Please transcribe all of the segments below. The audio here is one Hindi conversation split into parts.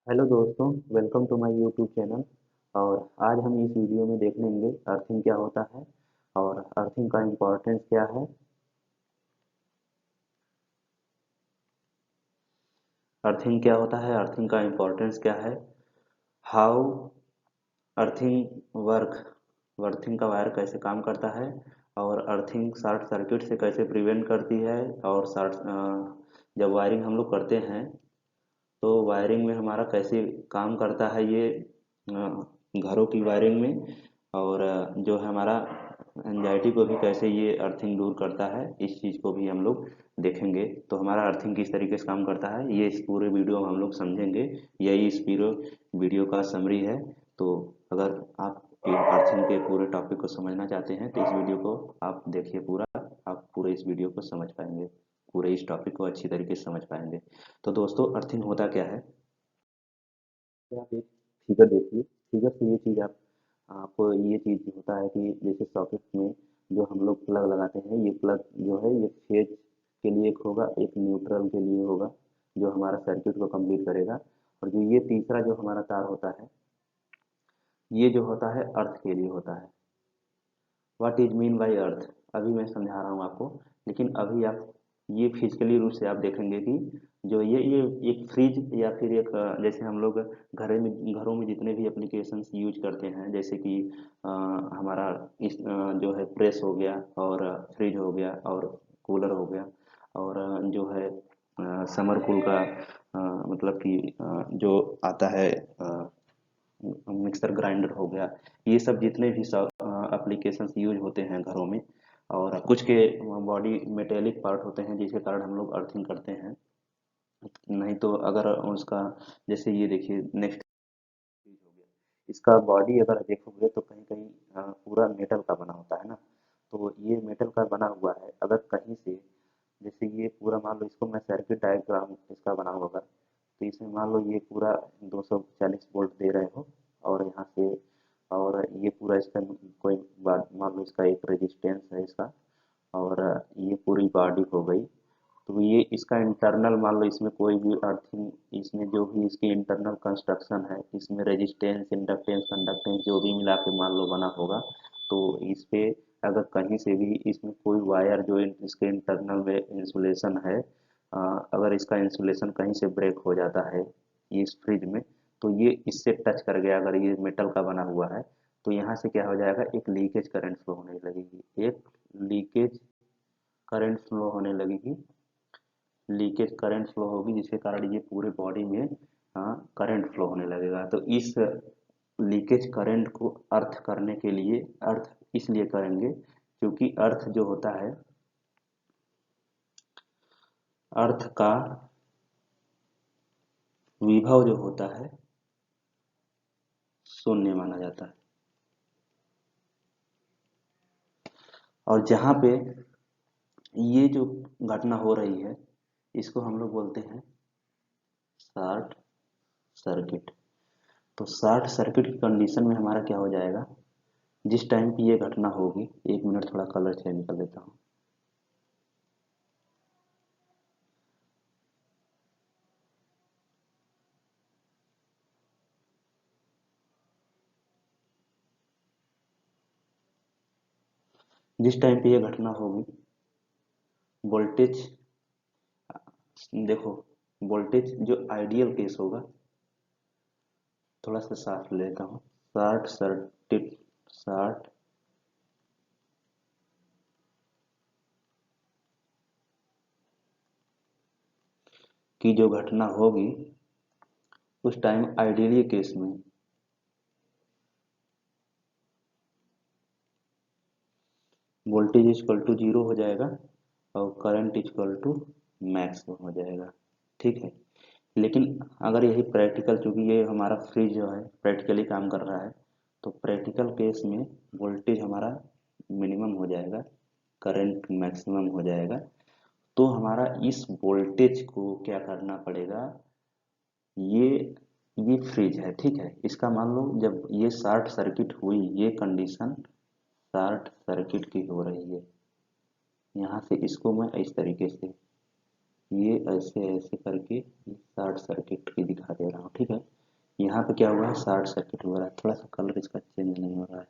हेलो दोस्तों, welcome to my YouTube channel. और आज हम इस वीडियो में देख लेंगे अर्थिंग क्या होता है और अर्थिंग का इम्पोर्टेंस क्या है। अर्थिंग क्या होता है, अर्थिंग का इम्पोर्टेंस क्या है, हाउ अर्थिंग वर्क, अर्थिंग का वायर कैसे काम करता है और अर्थिंग शॉर्ट सर्किट से कैसे प्रिवेंट करती है। और जब वायरिंग हम लोग करते हैं तो वायरिंग में हमारा कैसे काम करता है ये घरों की वायरिंग में। और जो है हमारा एंजाइटी को भी कैसे ये अर्थिंग दूर करता है, इस चीज़ को भी हम लोग देखेंगे। तो हमारा अर्थिंग किस तरीके से काम करता है ये इस पूरे वीडियो में हम लोग समझेंगे। यही इस पूरे वीडियो का समरी है। तो अगर आप अर्थिंग के पूरे टॉपिक को समझना चाहते हैं तो इस वीडियो को आप देखिए पूरा। आप पूरे इस वीडियो को समझ पाएंगे, पूरे इस टॉपिक को अच्छी तरीके से समझ पाएंगे। तो दोस्तों, अर्थिंग होता क्या है? आप एक फिगर देखिए, फिगर से ये चीज़ आपको ये चीज़ होता है कि जैसे सॉकेट में जो हम लोग प्लग लगाते हैं, ये प्लग जो है ये फेज के लिए एक होगा, एक न्यूट्रल के लिए होगा जो हमारा सर्किट को कंप्लीट करेगा। और जो ये तीसरा जो हमारा तार होता है, ये जो होता है अर्थ के लिए होता है। व्हाट इज मीन बाय अर्थ, अभी मैं समझा रहा हूँ आपको। लेकिन अभी आप ये फिजिकली रूप से आप देखेंगे कि जो ये एक फ्रिज या फिर एक जैसे हम लोग घरों में जितने भी एप्लीकेशंस यूज करते हैं, जैसे कि हमारा जो है प्रेस हो गया और फ्रिज हो गया और कूलर हो गया और जो है समर कूल का मतलब कि जो आता है मिक्सर ग्राइंडर हो गया। ये सब जितने भी सब एप्लीकेशंस यूज होते हैं घरों में, और कुछ के बॉडी मेटेलिक पार्ट होते हैं जिसके कारण हम लोग अर्थिंग करते हैं। नहीं तो अगर उसका, जैसे ये देखिए नेक्स्ट चीज हो गया, इसका बॉडी अगर देखोगे तो कहीं कहीं पूरा मेटल का बना होता है ना। तो ये मेटल का बना हुआ है, अगर कहीं से जैसे ये पूरा मान लो, इसको मैं सर्किट डायग्राम इसका बना होगा तो इसमें मान लो ये पूरा 240 वोल्ट दे रहे हो और यहाँ से, और ये पूरा इसका कोई बात मान लो, इसका एक रेजिस्टेंस है इसका, और ये पूरी बॉडी हो गई। तो ये इसका इंटरनल मान लो, इसमें कोई भी अर्थिंग, इसमें जो भी इसकी इंटरनल कंस्ट्रक्शन है, इसमें रेजिस्टेंस इंडक्टेंस कंडक्टेंस जो भी मिला के मान लो बना होगा। तो इस पे अगर कहीं से भी इसमें कोई वायर जो इसके इंटरनल में इंसुलेशन है, अगर इसका इंसुलेशन कहीं से ब्रेक हो जाता है इस फ्रिज में, तो ये इससे टच कर गया, अगर ये मेटल का बना हुआ है तो यहाँ से क्या हो जाएगा, एक लीकेज करंट फ्लो होने लगेगी, एक लीकेज करंट फ्लो होने लगेगी। लीकेज करंट फ्लो होगी जिसके कारण ये पूरे बॉडी में करंट फ्लो होने लगेगा। तो इस लीकेज करंट को अर्थ करने के लिए, अर्थ इसलिए करेंगे क्योंकि अर्थ जो होता है, अर्थ का विभव जो होता है शून्य माना जाता है। और जहाँ पे ये जो घटना हो रही है इसको हम लोग बोलते हैं शॉर्ट सर्किट। तो शॉर्ट सर्किट की कंडीशन में हमारा क्या हो जाएगा, जिस टाइम पे ये घटना होगी, एक मिनट थोड़ा कलर चेंज कर देता हूँ। जिस टाइम पे ये घटना होगी, वोल्टेज, देखो वोल्टेज जो आइडियल केस होगा, थोड़ा सा साफ लेता हूँ। शॉर्ट सर्किट, शॉर्ट की जो घटना होगी उस टाइम आइडियली केस में वोल्टेज इक्वल टू जीरो हो जाएगा और करंट इक्वल टू मैक्स हो जाएगा। ठीक है। लेकिन अगर यही प्रैक्टिकल, चूंकि ये हमारा फ्रिज जो है प्रैक्टिकली काम कर रहा है, तो प्रैक्टिकल केस में वोल्टेज हमारा मिनिमम हो जाएगा, करंट मैक्सिमम हो जाएगा। तो हमारा इस वोल्टेज को क्या करना पड़ेगा, ये ये फ्रिज है, ठीक है, इसका मान लो जब ये शॉर्ट सर्किट हुई, ये कंडीशन शॉर्ट सर्किट की हो रही है, यहाँ से इसको मैं इस तरीके से ये ऐसे ऐसे करके शॉर्ट सर्किट की दिखा दे रहा हूँ, ठीक है। यहाँ पे क्या हुआ है, शॉर्ट सर्किट हो रहा है, थोड़ा सा कलर इसका चेंज नहीं हो रहा है।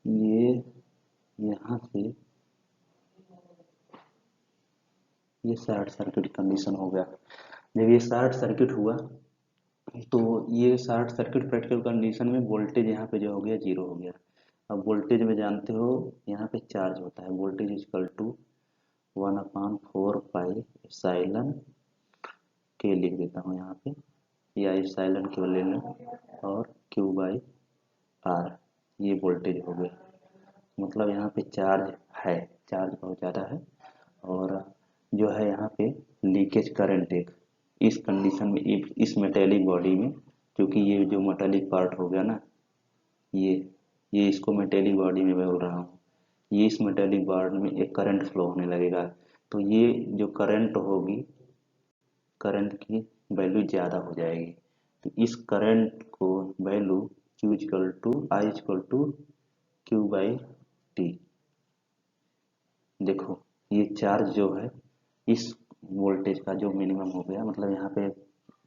ये यहाँ से ये शॉर्ट सर्किट कंडीशन हो गया। जब ये शॉर्ट सर्किट हुआ तो ये शॉर्ट सर्किट प्रैक्टिकल कंडीशन में वोल्टेज यहाँ पे जो हो गया जीरो हो गया। अब वोल्टेज में जानते हो यहाँ पे चार्ज होता है, voltage equal to 1/4 pi epsilon के लिख देता हूँ यहाँ पे, या एप्सिलॉन क्यू ले लें, और क्यू बाई आर, ये वोल्टेज हो गया। मतलब यहाँ पे चार्ज है, चार्ज बहुत ज़्यादा है, और जो है यहाँ पे लीकेज करंट एक, इस कंडीशन में इस मेटेलिक बॉडी में, क्योंकि ये जो मेटेलिक पार्ट हो गया ना, ये ये इसको मेटेलिक बॉडी में बोल रहा हूँ, ये इस मेटेलिक बॉडी में एक करंट फ्लो होने लगेगा। तो ये जो करंट होगी, करंट की वैल्यू ज़्यादा हो जाएगी। तो इस करंट को value Q equal to I equal to Q by T. देखो ये चार्ज जो है इस वोल्टेज का जो मिनिमम हो गया, मतलब यहाँ पे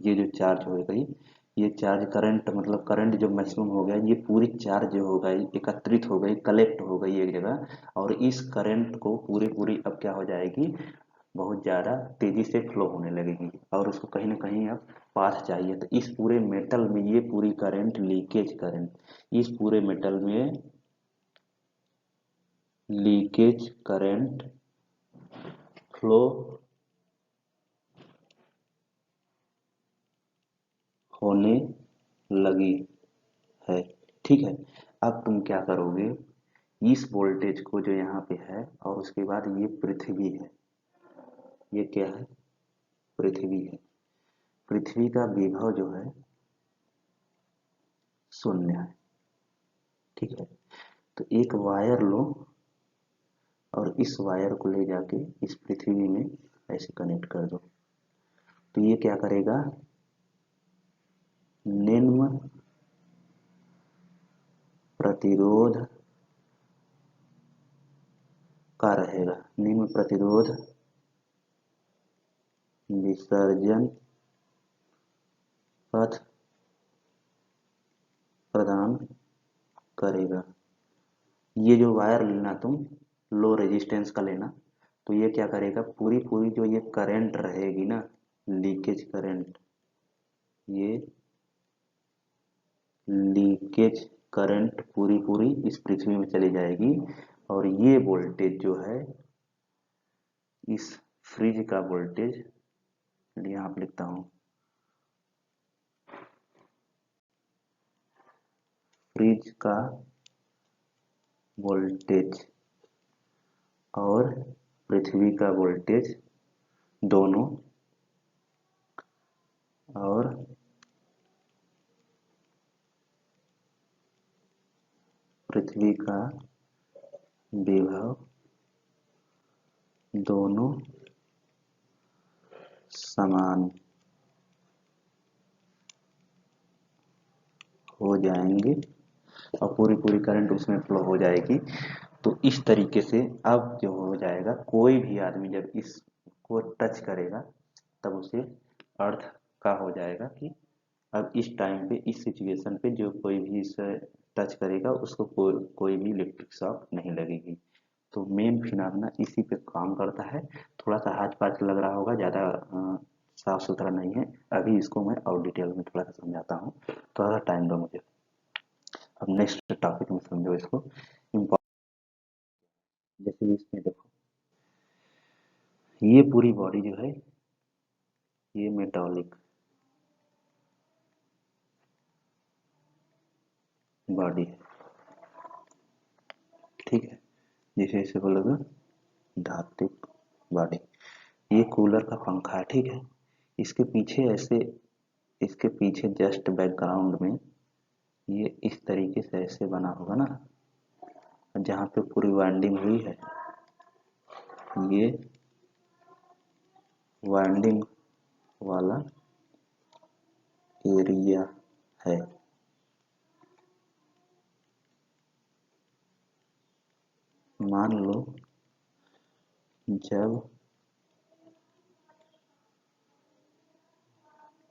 ये जो चार्ज हो गई, ये चार्ज करंट, मतलब करंट जो मैक्सिमम हो गया, ये पूरी चार्ज जो हो गई एकत्रित हो गई, कलेक्ट हो गई एक जगह, और इस करंट को पूरी पूरी अब क्या हो जाएगी, बहुत ज़्यादा तेज़ी से फ्लो होने लगेगी, और उसको कहीं ना कहीं अब पाथ चाहिए। तो इस पूरे मेटल में ये पूरी करंट, लीकेज करंट, इस पूरे मेटल में लीकेज करंट फ्लो होने लगी है, ठीक है। अब तुम क्या करोगे, इस वोल्टेज को जो यहाँ पे है, और उसके बाद ये पृथ्वी है, ये क्या है, पृथ्वी है, पृथ्वी का विभव जो है शून्य है, ठीक है। तो एक वायर लो, और इस वायर को ले जाके इस पृथ्वी में ऐसे कनेक्ट कर दो। तो ये क्या करेगा, निम्न प्रतिरोध का रहेगा, निम्न प्रतिरोध विसर्जन पथ प्रदान करेगा। ये जो वायर लेना तुम, लो रेजिस्टेंस का लेना, तो ये क्या करेगा, पूरी पूरी जो ये करंट रहेगी ना, लीकेज करंट, ये लीकेज करंट पूरी पूरी इस पृथ्वी में चली जाएगी, और ये वोल्टेज जो है, इस फ्रिज का वोल्टेज, यहाँ पे लिखता हूँ, फ्रिज का वोल्टेज और पृथ्वी का वोल्टेज दोनों, और पृथ्वी का विभव दोनों समान हो जाएंगे, और पूरी पूरी करंट उसमें फ्लो हो जाएगी। तो इस तरीके से अब जो हो जाएगा, कोई भी आदमी जब इसको टच करेगा, तब उसे अर्थ का हो जाएगा कि अब इस टाइम पे, इस सिचुएशन पे जो कोई भी इसे टच करेगा उसको कोई भी इलेक्ट्रिक शॉक नहीं लगेगी। तो मेन फिनोमेना इसी पे काम करता है। थोड़ा सा हाथ पाँच लग रहा होगा, ज़्यादा साफ सुथरा नहीं है। अभी इसको मैं और डिटेल में थोड़ा सा समझाता हूँ, थोड़ा सा टाइम दो मुझे। अब नेक्स्ट टॉपिक में समझो इसको। जैसे इसमें देखो, ये पूरी बॉडी जो है, ये मेटालिक बॉडी है, ठीक है। जैसे इसे बोलोगे धात्विक बॉडी। ये कूलर का पंखा है, ठीक है। इसके पीछे ऐसे, इसके पीछे जस्ट बैकग्राउंड में ये इस तरीके से ऐसे बना होगा ना, जहाँ पे पूरी वाइंडिंग हुई है, ये वाइंडिंग वाला एरिया है। मान लो जब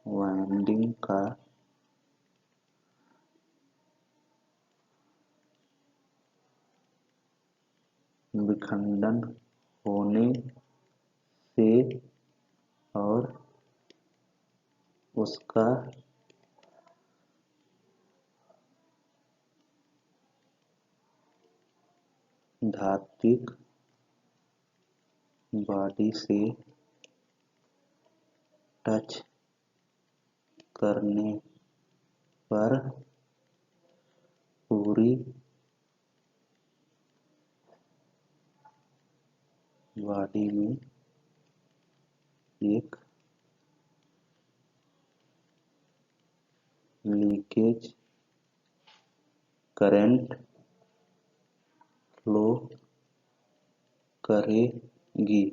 वाइंडिंग का विखंडन होने से और उसका धात्विक बॉडी से टच करने पर पूरी बॉडी में एक लीकेज करंट फ्लो करेगी।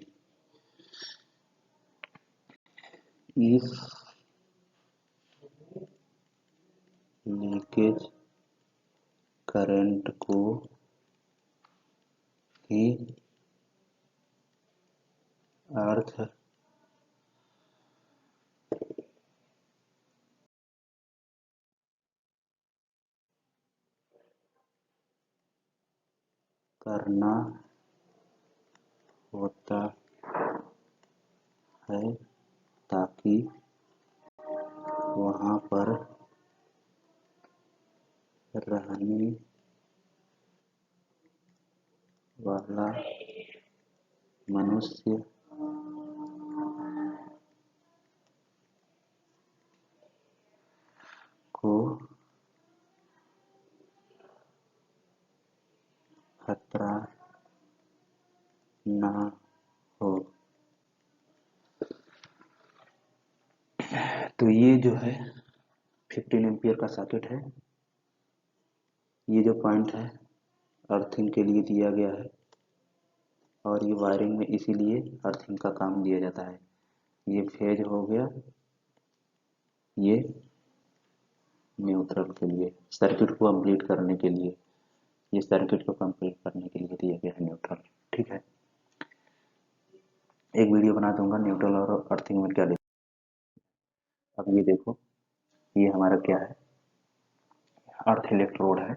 इस लीकेज करंट को ही अर्थ करना होता है ताकि वहाँ पर रहने वाला मनुष्य को खतरा ना हो। तो ये जो है 15 एम्पियर का सॉकेट है। ये जो पॉइंट है अर्थिंग के लिए दिया गया है और ये वायरिंग में इसीलिए अर्थिंग का काम दिया जाता है। ये फेज हो गया, ये न्यूट्रल के लिए सर्किट को कंप्लीट करने के लिए, ये सर्किट को कंप्लीट करने के लिए दिया गया है न्यूट्रल। ठीक है, एक वीडियो बना दूंगा न्यूट्रल और अर्थिंग में क्या डिफरेंस। अब ये देखो, ये हमारा क्या है, अर्थ इलेक्ट्रोड है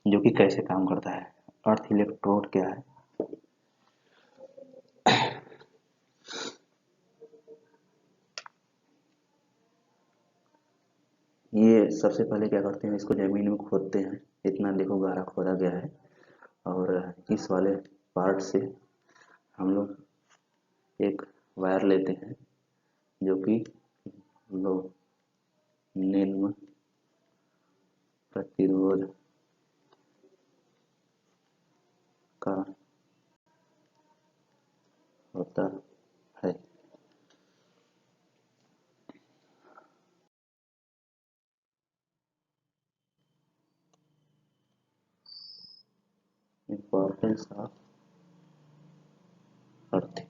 जो कि कैसे काम करता है। अर्थ इलेक्ट्रोड क्या है, ये सबसे पहले क्या करते हैं, इसको जमीन में खोदते हैं। इतना देखो गहरा खोदा गया है और इस वाले पार्ट से हम लोग एक वायर लेते हैं जो कि लो निम्न प्रतिरोध का होता है। इम्पोर्टेंस ऑफ अर्थिंग,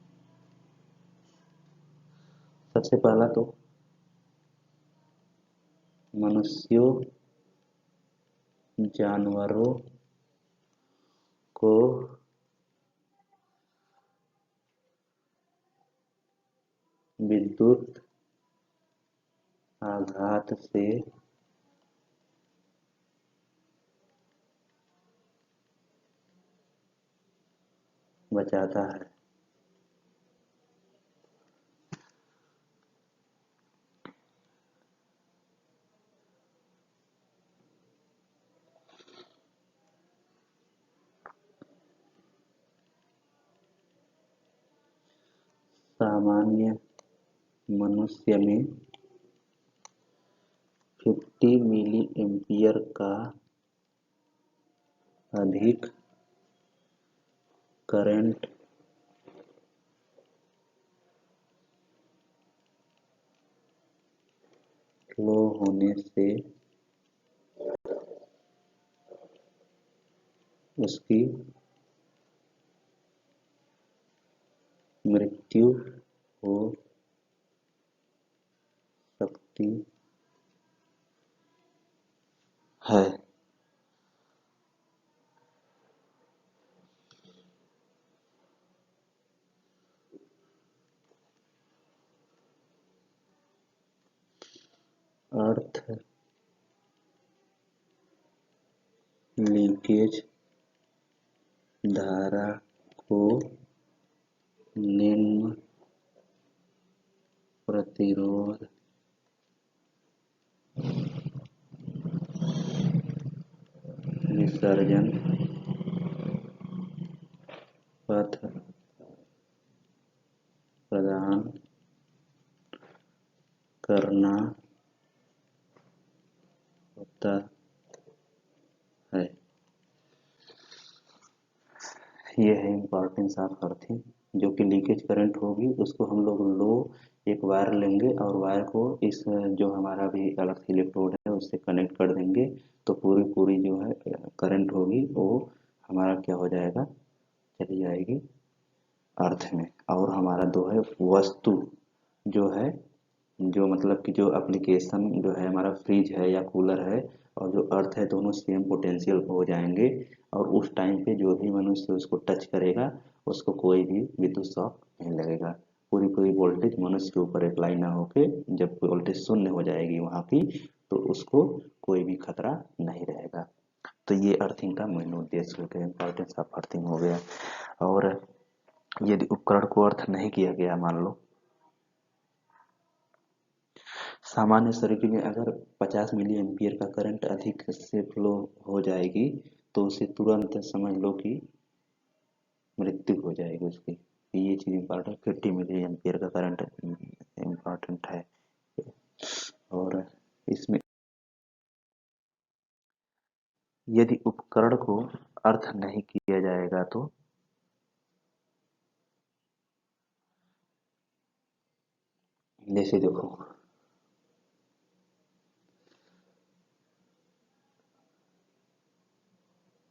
सबसे पहला तो मनुष्यों जानवरों को विद्युत आघात से बचाता है। सामान्य मनुष्य में 50 मिली एम्पियर का अधिक करंट फ्लो होने से उसकी मृत्यु हो सकती है। अर्थ लीकेज धारा को निम्न प्रतिरोध विसर्जन पथ प्रदान करना होता है। ये है इम्पोर्टेंस ऑफ अर्थिंग। जो कि लीकेज करंट होगी उसको हम लोग लो एक वायर लेंगे और वायर को इस जो हमारा भी अलग से इलेक्ट्रोड है उससे कनेक्ट कर देंगे, तो पूरी पूरी जो है करंट होगी वो हमारा क्या हो जाएगा, चली जाएगी अर्थ में। और हमारा जो है वस्तु जो है, जो मतलब कि जो एप्लीकेशन जो है हमारा फ्रिज है या कूलर है और जो अर्थ है दोनों सेम पोटेंशियल हो जाएंगे, और उस टाइम पे जो भी मनुष्य उसको टच करेगा उसको कोई भी विद्युत शॉक नहीं लगेगा। पूरी पूरी वोल्टेज मनुष्य के ऊपर अप्लाई ना होके जब वोल्टेज शून्य हो जाएगी वहाँ की, तो उसको कोई भी खतरा नहीं रहेगा। तो ये अर्थिंग का मेन उद्देश्य हो गया, इम्पोर्टेंस ऑफ अर्थिंग हो गया। और यदि उपकरण को अर्थ नहीं किया गया, मान लो सामान्य सर्किट में अगर 50 मिली एम्पियर का करंट अधिक से फ्लो हो जाएगी तो उसे तुरंत समझ लो कि मृत्यु हो जाएगी उसकी। ये चीज इम्पोर्टेंट, 50 मिली एम्पियर का करंट इम्पोर्टेंट है। और इसमें यदि उपकरण को अर्थ नहीं किया जाएगा तो जैसे देखो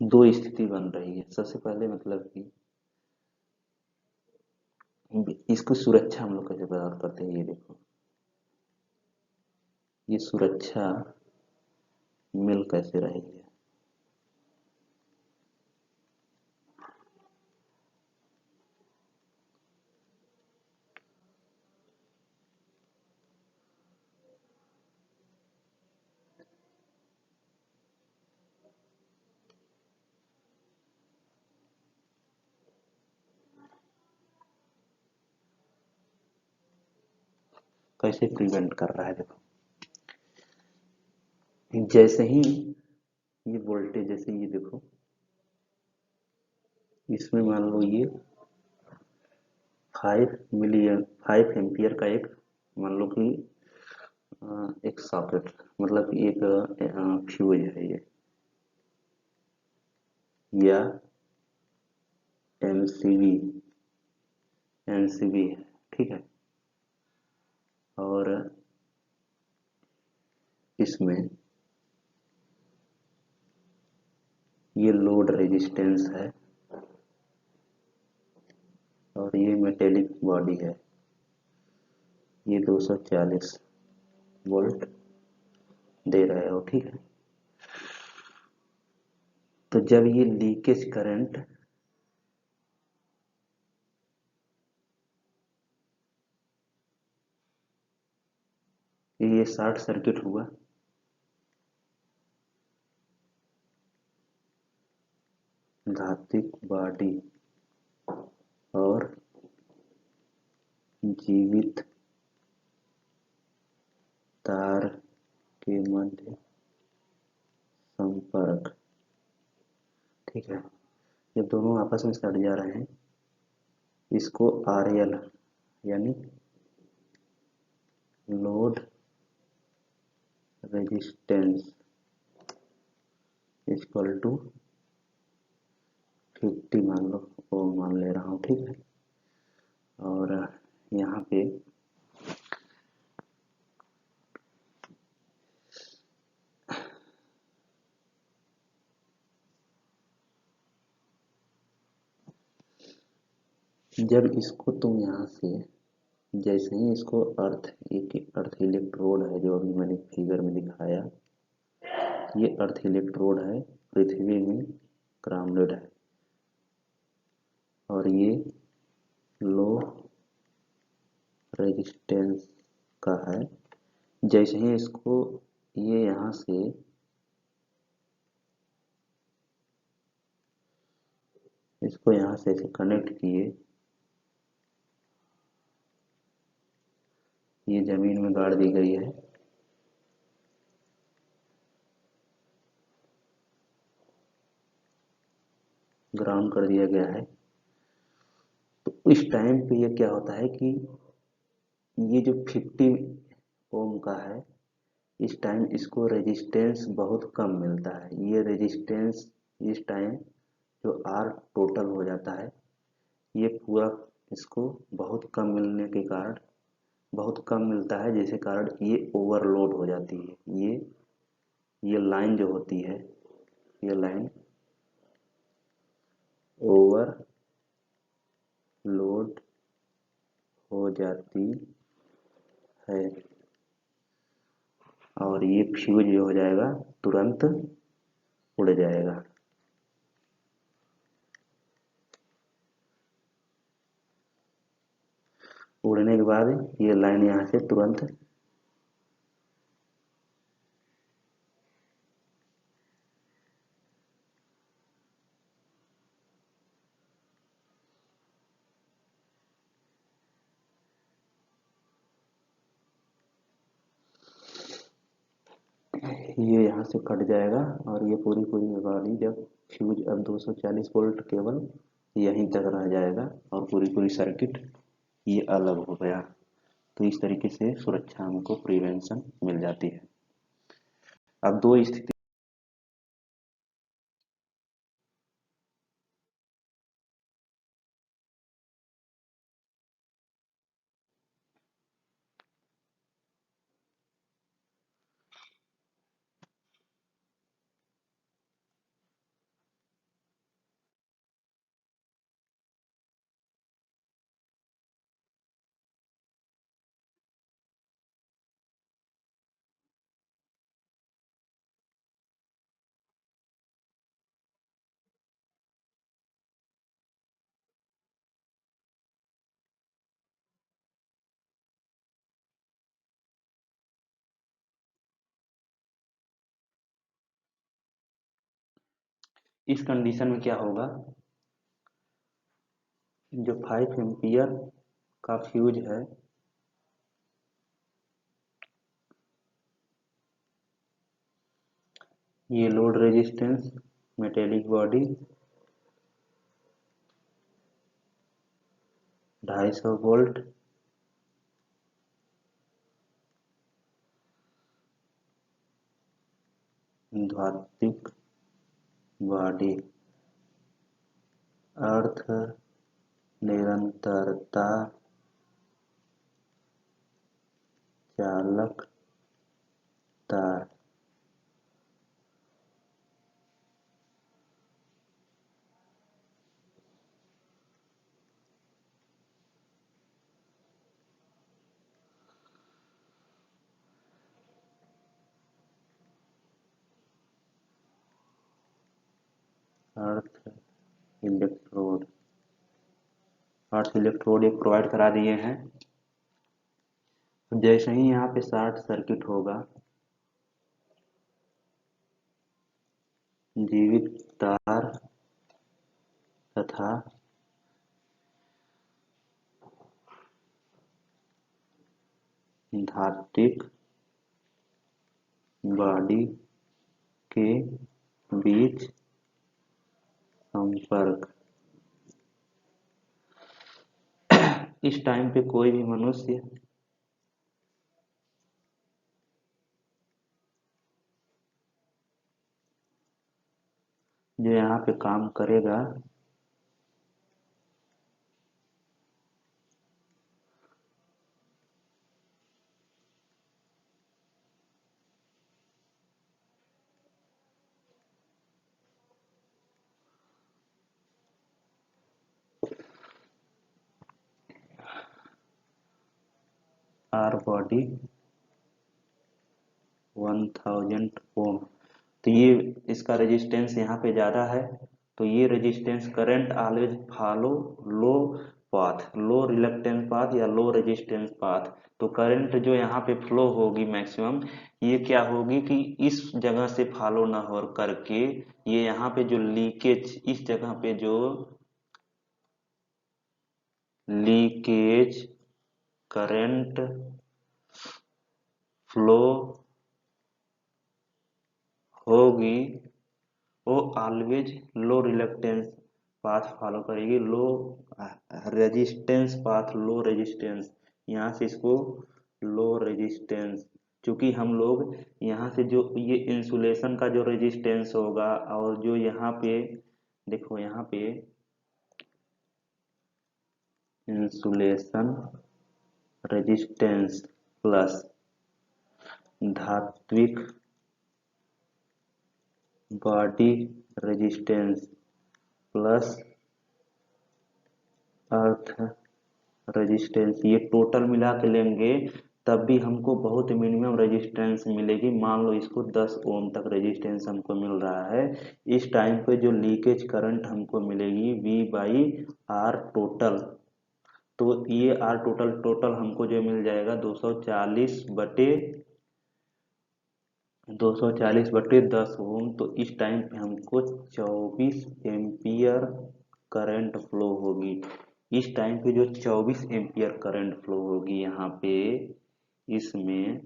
दो स्थिति बन रही है। सबसे पहले मतलब कि इसको सुरक्षा हम लोग कैसे प्रदान करते हैं, ये देखो ये सुरक्षा मिल कैसे रही है। कैसे प्रिवेंट कर रहा है देखो, जैसे ही ये वोल्टेज, जैसे ये देखो इसमें मान लो ये 5 एम्पियर का एक मान लो कि एक सॉकेट मतलब कि एक फ्यूज है ये, या एमसीबी एनसीबी है, ठीक है। और इसमें ये लोड रेजिस्टेंस है और ये मेटेलिक बॉडी है, ये 240 वोल्ट दे रहे हो, ठीक है। तो जब ये लीकेज करंट ये शॉर्ट सर्किट हुआ, धात्विक बॉडी और जीवित तार के मध्य संपर्क, ठीक है। जब दोनों आपस में सट जा रहे हैं इसको आरएल यानी लोड रेजिस्टेंस इक्वल टू 50 मान लो, वो मान ले रहा हूँ, ठीक है। और यहाँ पे जब इसको तुम यहाँ से, जैसे ही इसको अर्थ, एक अर्थ इलेक्ट्रोड है जो अभी मैंने फिगर में दिखाया, ये अर्थ इलेक्ट्रोड है, पृथ्वी में ग्राउंडेड है, और ये लो रेजिस्टेंस का है। जैसे ही इसको ये यहाँ से इसको यहाँ से ऐसे कनेक्ट किए, ये जमीन में गाड़ दी गई है, ग्राउंड कर दिया गया है। तो इस टाइम पे ये क्या होता है कि ये जो 50 ओम का है, इस टाइम इसको रेजिस्टेंस बहुत कम मिलता है। ये रेजिस्टेंस इस टाइम जो आर टोटल हो जाता है, ये पूरा इसको बहुत कम मिलने के कारण, बहुत कम मिलता है, जिसके कारण ये ओवरलोड हो जाती है। ये लाइन जो होती है, ये लाइन ओवरलोड हो जाती है, और ये फ्यूज जो हो जाएगा, तुरंत उड़ जाएगा। उड़ने के बाद ये लाइन यहाँ से तुरंत ये यहाँ से कट जाएगा, और ये पूरी पूरी बॉडी जब फ्यूज, अब 240 वोल्ट केवल यहीं तक रह जाएगा, और पूरी पूरी सर्किट ये अलग हो गया। तो इस तरीके से सुरक्षा हमको प्रिवेंशन मिल जाती है। अब दो स्थिति, इस कंडीशन में क्या होगा, जो 5 एम्पियर का फ्यूज है, ये load resistance metallic body 250 volt, धात्विक बॉडी, अर्थ निरंतरता चालक तार, अर्थ इलेक्ट्रोड, अर्थ इलेक्ट्रोड एक प्रोवाइड करा दिए हैं। जैसे ही यहाँ पे शॉर्ट सर्किट होगा, जीवित तार तथा धात्विक बॉडी के बीच संपर्क, इस टाइम पे कोई भी मनुष्य जो यहाँ पे काम करेगा, आर बॉडी 1000 ओम। तो ये इसका रेजिस्टेंस यहाँ पे ज़्यादा है, तो ये रेजिस्टेंस करंट ऑलवेज फॉलो लो पाथ, लो रिलक्टेंस पाथ या लो रेजिस्टेंस पाथ। तो करंट जो यहाँ पे फ्लो होगी मैक्सिमम, ये क्या होगी कि इस जगह से फॉलो ना हो करके ये यहाँ पे जो लीकेज, इस जगह पे जो लीकेज करंट फ्लो होगी वो always low reluctance path follow करेगी, low resistance path, low resistance, यहाँ से इसको लो रेजिस्टेंस। क्योंकि हम लोग यहाँ से जो ये इंसुलेशन का जो रेजिस्टेंस होगा और जो यहाँ पे देखो, यहाँ पे इंसुलेशन रेजिस्टेंस प्लस धात्विक body resistance plus earth resistance, ये टोटल मिला के लेंगे तब भी हमको बहुत मिनिमम रेजिस्टेंस मिलेगी। मान लो इसको 10 ओम तक रेजिस्टेंस हमको मिल रहा है, इस टाइम पे जो लीकेज करंट हमको मिलेगी V बाई आर टोटल। तो ये आर टोटल टोटल हमको जो मिल जाएगा 240/10 ओम। तो इस टाइम पे हमको 24 एम्पियर करंट फ्लो होगी। इस टाइम पे जो 24 एम्पियर करंट फ्लो होगी यहाँ पे इसमें,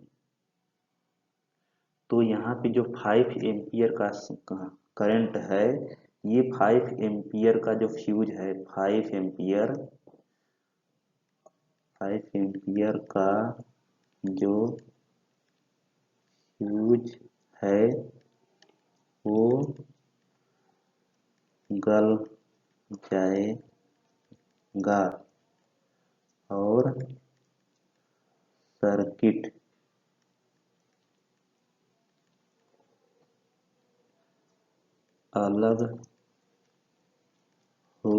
तो यहाँ पे जो 5 एम्पियर का करंट है, ये 5 एम्पियर का जो फ्यूज है, 5 एम्पियर का जो फ्यूज है वो गल जाएगा और सर्किट अलग हो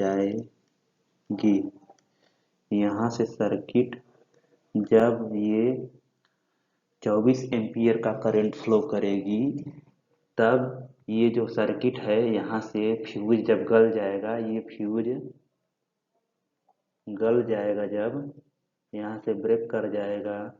जाएगी। यहाँ से सर्किट, जब ये 24 एम्पियर का करंट फ्लो करेगी तब ये जो सर्किट है यहाँ से फ्यूज जब गल जाएगा, ये फ्यूज गल जाएगा, जब यहाँ से ब्रेक कर जाएगा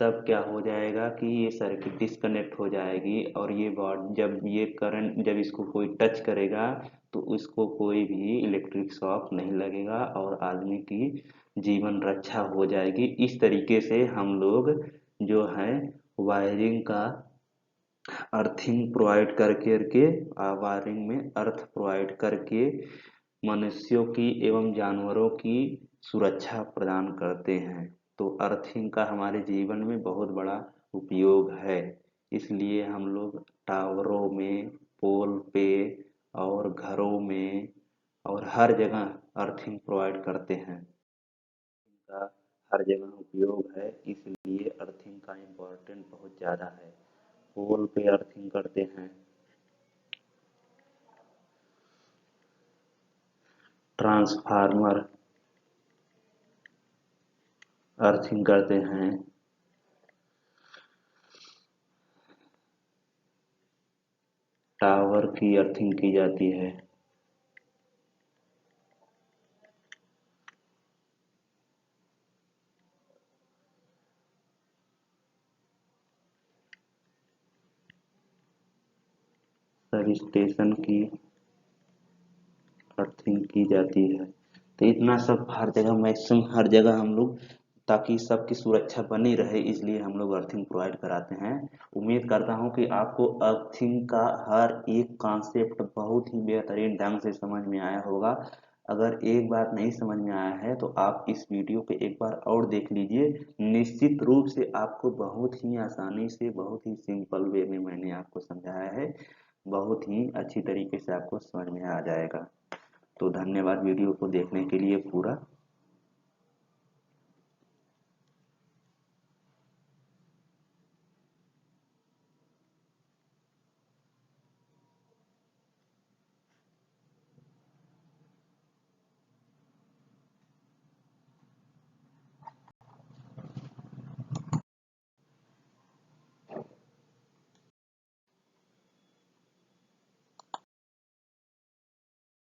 तब क्या हो जाएगा कि ये सर्किट डिस्कनेक्ट हो जाएगी और ये बॉड, जब ये करंट जब इसको कोई टच करेगा तो उसको कोई भी इलेक्ट्रिक शॉक नहीं लगेगा और आदमी की जीवन रक्षा हो जाएगी। इस तरीके से हम लोग जो है वायरिंग का अर्थिंग प्रोवाइड करके वायरिंग में अर्थ प्रोवाइड करके मनुष्यों की एवं जानवरों की सुरक्षा प्रदान करते हैं। तो अर्थिंग का हमारे जीवन में बहुत बड़ा उपयोग है, इसलिए हम लोग टावरों में, पोल पे और घरों में और हर जगह अर्थिंग प्रोवाइड करते हैं। का हर जगह उपयोग है, इसलिए अर्थिंग का इम्पोर्टेंट बहुत ज़्यादा है। पोल पे अर्थिंग करते हैं, ट्रांसफार्मर अर्थिंग करते हैं, टावर की अर्थिंग की जाती है। सब स्टेशन की अर्थिंग की जाती है। तो इतना सब हर जगह, मैक्सिमम हर जगह हम लोग, ताकि सबकी सुरक्षा बनी रहे, इसलिए हम लोग अर्थिंग प्रोवाइड कराते हैं। उम्मीद करता हूँ कि आपको अर्थिंग का हर एक कॉन्सेप्ट बहुत ही बेहतरीन ढंग से समझ में आया होगा। अगर एक बार नहीं समझ में आया है तो आप इस वीडियो को एक बार और देख लीजिए, निश्चित रूप से आपको बहुत ही आसानी से, बहुत ही सिंपल वे में मैंने आपको समझाया है, बहुत ही अच्छी तरीके से आपको समझ में आ जाएगा। तो धन्यवाद वीडियो को देखने के लिए पूरा।